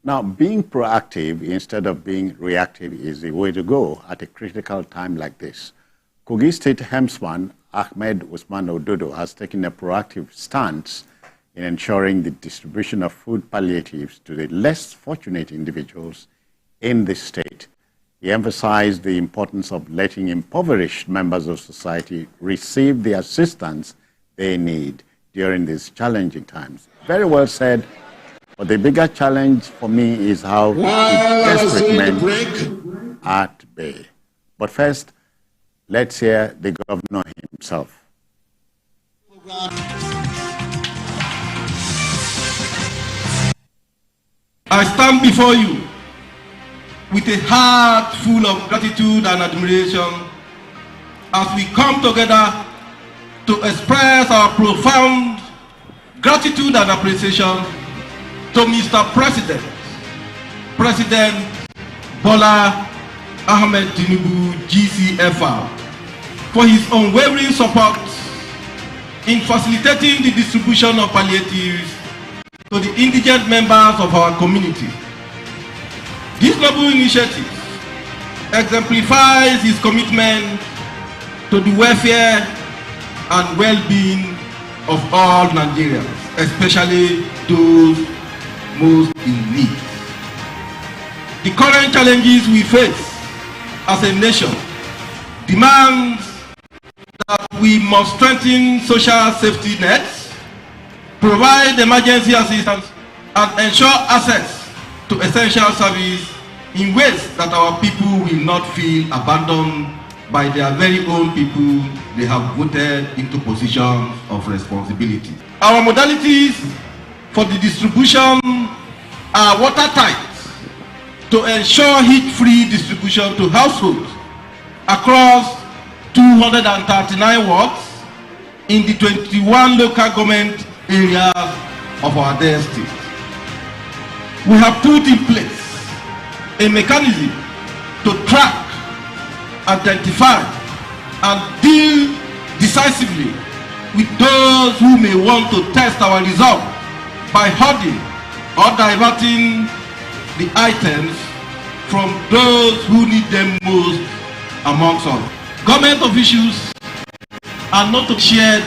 Now, being proactive instead of being reactive is the way to go at a critical time like this. Kogi State helmsman Ahmed Usman Ododo has taken a proactive stance in ensuring the distribution of food palliatives to the less fortunate individuals in the state. He emphasized the importance of letting impoverished members of society receive the assistance they need during these challenging times. Very well said. But the bigger challenge for me is how desperate men at bay. But first, let's hear the governor himself. I stand before you with a heart full of gratitude and admiration as we come together to express our profound gratitude and appreciation to Mr. President, President Bola Ahmed Tinubu GCFR, for his unwavering support in facilitating the distribution of palliatives to the indigent members of our community. This noble initiative exemplifies his commitment to the welfare and well-being of all Nigerians, especially those most in need. The current challenges we face as a nation demands that we must strengthen social safety nets, provide emergency assistance, and ensure access to essential service in ways that our people will not feel abandoned by their very own people they have voted into positions of responsibility. Our modalities for the distribution are watertight to ensure heat-free distribution to households across 239 wards in the 21 local government areas of our dear state. We have put in place a mechanism to track, identify, and deal decisively with those who may want to test our resolve by hoarding or diverting the items from those who need them most amongst us. Government officials are not to be shared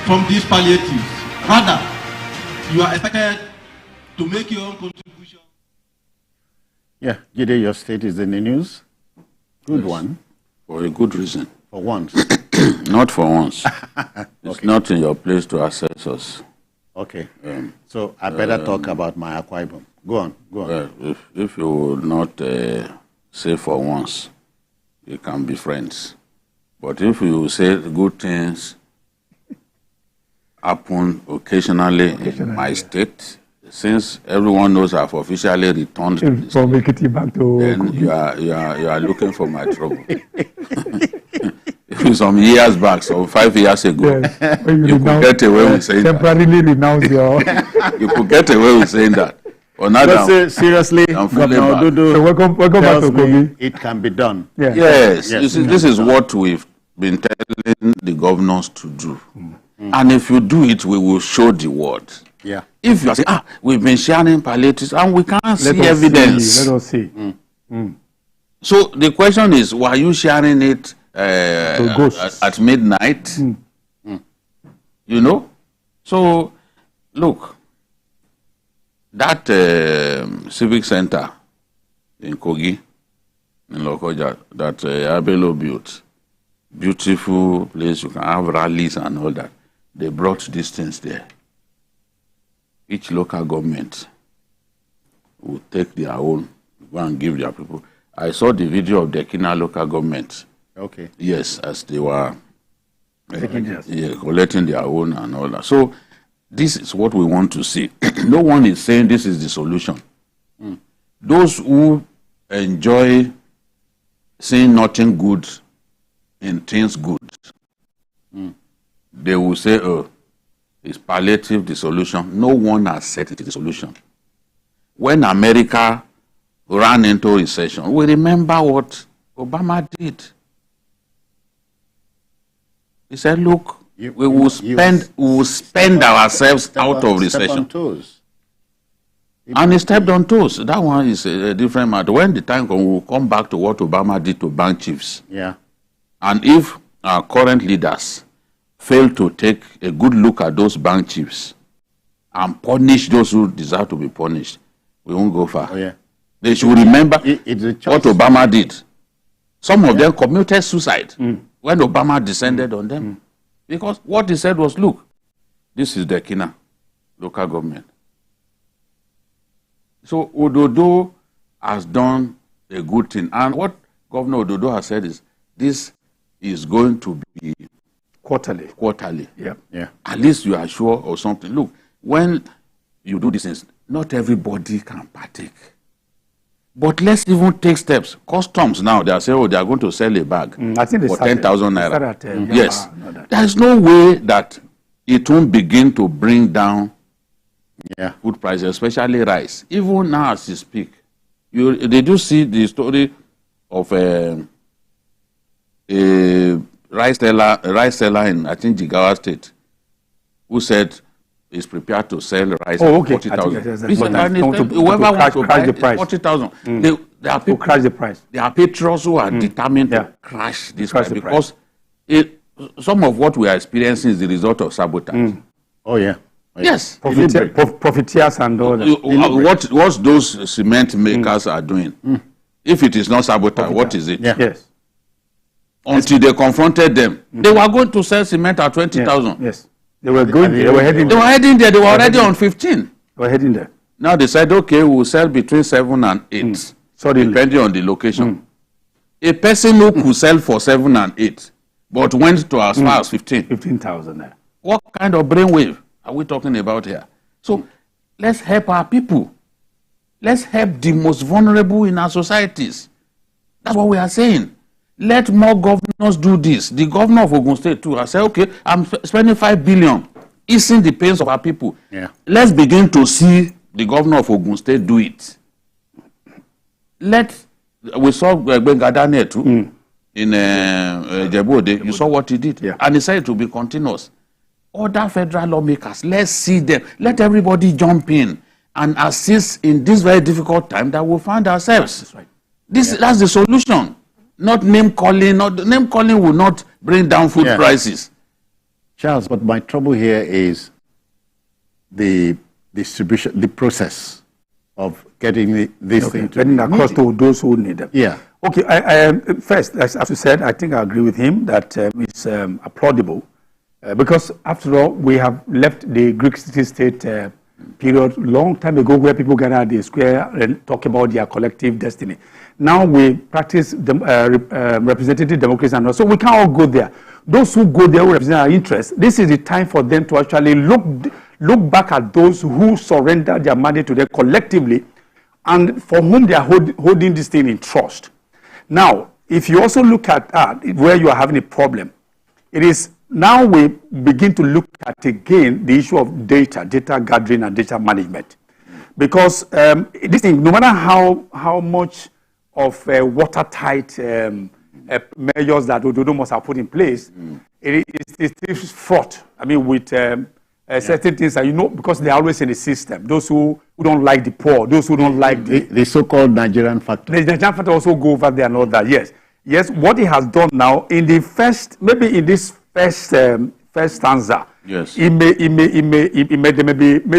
from these palliatives. Rather, you are expected to make your own contribution. Yeah, Jide, your state is in the news. Good Yes. one. For a good reason. For once. Not for once. It's Okay. not in your place to assess us. Okay. So I better talk about my Akwa Ibom. Go on. Go on. Well, if you will not say for once, you can be friends. But if you say good things happen occasionally in my state, since everyone knows I've officially returned to the From state, Ekiti back to then Kogi. you are looking for my trouble. Some years back, so 5 years ago, Yes. When you could get away with saying that. temporarily renounce your. You could get away with saying that. But now But seriously, I'm feeling Governor bad. Ododo So welcome back tells to me Kogi. it can be done. Yeah. Yes, Yes. you see, this is what we've been telling the governors to do. And if you do it, we will show the world. Yeah. If you are saying, we've been sharing palliatives and we can't see Let us evidence. See, let us see. So the question is, were you sharing it ghosts. at midnight? You know? So, look, that civic center in Kogi, in Lokoja, that Abelo built, beautiful place, you can have rallies and all that. They brought these things there. Each local government will take their own, go and give their people. I saw the video of the Kina local government. Okay. Yes, as they were collecting their own and all that. So this is what we want to see. No one is saying this is the solution. Those who enjoy seeing nothing good in things good, they will say, oh, is palliative the solution? No one has said it is the solution. When America ran into recession, we remember what Obama did. He said, look, we will spend ourselves out of recession. And he stepped on toes. That one is a different matter. When the time comes, we'll come back to what Obama did to bank chiefs. Yeah. And if our current leaders fail to take a good look at those bank chiefs and punish those who deserve to be punished, we won't go far. Oh, yeah. They should remember it's a choice. what Obama did. Some of them committed suicide when Obama descended on them. Because what he said was, look, this is the Kina local government. So Ododo has done a good thing. And what Governor Ododo has said is, this is going to be quarterly. Yeah. At least you are sure or something. Look, when you do these things, not everybody can partake. But let's even take steps. Customs now, they are saying, oh, they are going to sell a bag I think for 10,000 naira. Started, Yes. There is no way that it won't begin to bring down food prices, especially rice. Even now as you speak, did you see the story of a rice seller in, I think, Jigawa State, who said is prepared to sell rice for 40,000. Whoever wants to buy it, 40,000. There are people, crash the price. There are patrons who are determined to crash this price because some of what we are experiencing is the result of sabotage. Oh, yeah. Yes. Profiteers and all that. What those cement makers are doing, if it is not sabotage, what is it? Yes. Until they confronted them, they were going to sell cement at 20,000. Yes. They were going. They were heading. They were heading there. They were already on 15. They were heading there. Now they said, okay, we'll sell between 7 and 8, depending on the location. A person who could sell for 7 and 8, but went to as far as 15. 15,000 there. What kind of brainwave are we talking about here? So let's help our people. Let's help the most vulnerable in our societies. That's what we are saying. Let more governors do this. The governor of Ogun State too has said, okay, I'm spending 5 billion, easing the pains of our people. Yeah. Let's begin to see the governor of Ogun State do it. We saw Benga Daniel too in Jebode. You saw what he did. Yeah. And he said it will be continuous. Other federal lawmakers, let's see them. Let everybody jump in and assist in this very difficult time that we find ourselves. That's right. That's the solution. Not name calling. Name calling will not bring down food prices. Charles, but my trouble here is the distribution, the process of getting this thing to getting across to those who need them. Yeah. Okay. I first, as you said, I think I agree with him that it's applaudable because after all, we have left the Greek city-state period long time ago where people gather at the square and talk about their collective destiny. Now we practice representative democracy and all. So we can't all go there. Those who go there who represent our interests, this is the time for them to actually look back at those who surrender their money to them collectively and for whom they are holding this thing in trust. Now, if you also look at where you are having a problem, it is now we begin to look at again the issue of data gathering and data management. Because this thing, no matter how much of watertight measures that Ododo must have put in place, it is fraught. I mean, with certain things that, because they're always in the system. Those who don't like the poor, those who don't like the so-called Nigerian factor. The Nigerian factor also go over there and all that. Yes. What he has done now in the first, maybe in this first stanza, yes, it may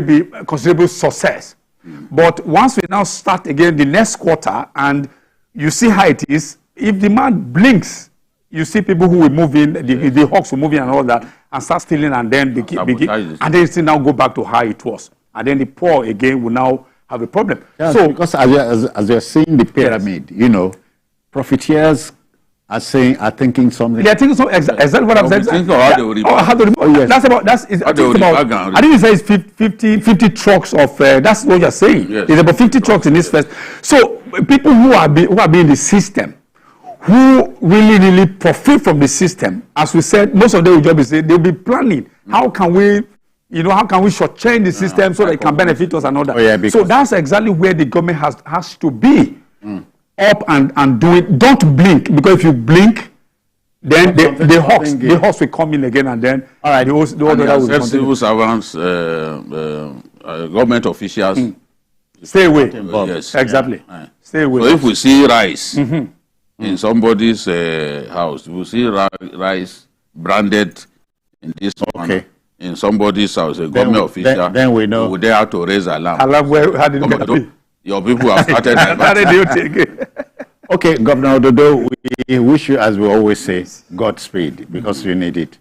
be considerable success. But once we now start again the next quarter and you see how it is, if the man blinks, you see people who will move in, the hawks will move in and all that, and start stealing, and then begin, and then still now go back to how it was. And then the poor again will now have a problem. Yeah, so because as you're seeing the pyramid, profiteers are thinking something. They're thinking something exactly what I'm saying. I didn't say it's 50 trucks of, that's what you're saying. Yes. It's about 50 trucks in this first. So people who are being in the system, who really profit from the system, as we said, most of them will just be saying, they'll be planning. How can we shortchange the system so that it can benefit us and all that? Oh, yeah, so that's exactly where the government has to be. Up and do it. Don't blink, because if you blink, then the hawks will come in again, and then all right. The civil servants, government officials Stay away. involved. Yes. Exactly. Yeah. Stay away. So if we see rice in somebody's house, we see rice branded in this one, in somebody's house, a government official, then we know. We have to raise alarm. Alarm, how did it get? Your people have started. How did you take it? Okay, Governor Ododo, we wish you, as we always say, Godspeed, because you need it.